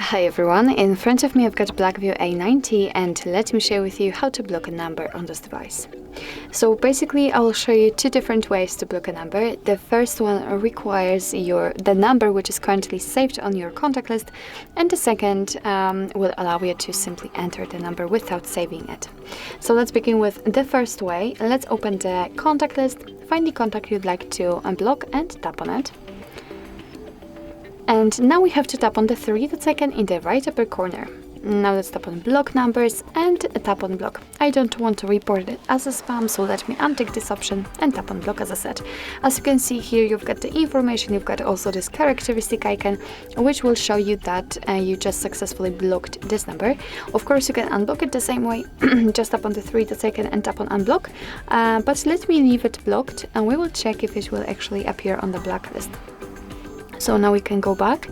Hi everyone, in front of me I've got Blackview A90 and let me share with you how to block a number on this device. So basically I will show you two different ways to block a number. The first one requires the number which is currently saved on your contact list, and the second will allow you to simply enter the number without saving it. So let's begin with the first way. Let's open the contact list, find the contact you'd like to unblock and tap on it. And now we have to tap on the three dots icon in the right upper corner. Now let's tap on block numbers and tap on block. I don't want to report it as a spam, so let me untick this option and tap on block as I said. As you can see here, you've got the information, you've got also this characteristic icon, which will show you that you just successfully blocked this number. Of course, you can unblock it the same way, just tap on the three dots icon and tap on unblock. But let me leave it blocked and we will check if it will actually appear on the blacklist. So now we can go back,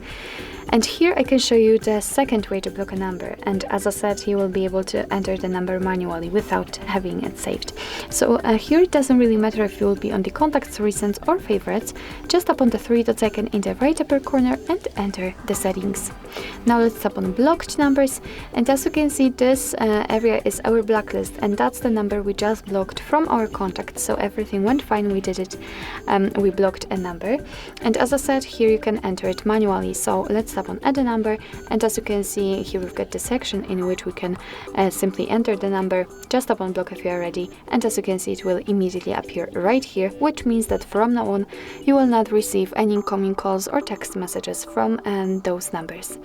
and here I can show you the second way to block a number, and as I said, you will be able to enter the number manually without having it saved. So here it doesn't really matter if you will be on the contacts, recents or favorites. Just tap on the three dots icon in the right upper corner and enter the settings. Now let's tap on blocked numbers, and as you can see, this area is our blacklist, and that's the number we just blocked from our contacts. So everything went fine, we did it, we blocked a number, and as I said, here you can enter it manually. So let's tap on add a number, and as you can see here, we've got the section in which we can simply enter the number. Just tap on block if you are ready, and as you can see, it will immediately appear right here, which means that from now on you will not receive any incoming calls or text messages from those numbers.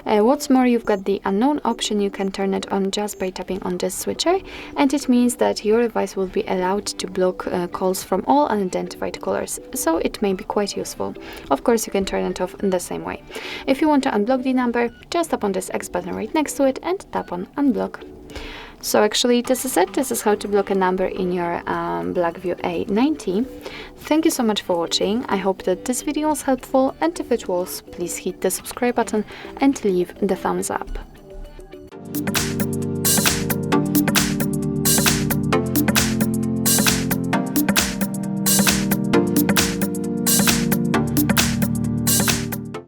What's more, you've got the unknown option. You can turn it on just by tapping on this switcher, and it means that your device will be allowed to block calls from all unidentified callers, so it may be quite useful. Of course, you can turn it off in the same way. If you want to unblock the number, just tap on this X button right next to it and tap on unblock. So actually this is it. This is how to block a number in your Blackview A90. Thank you so much for watching. I hope that this video was helpful, and if it was, please hit the subscribe button and leave the thumbs up.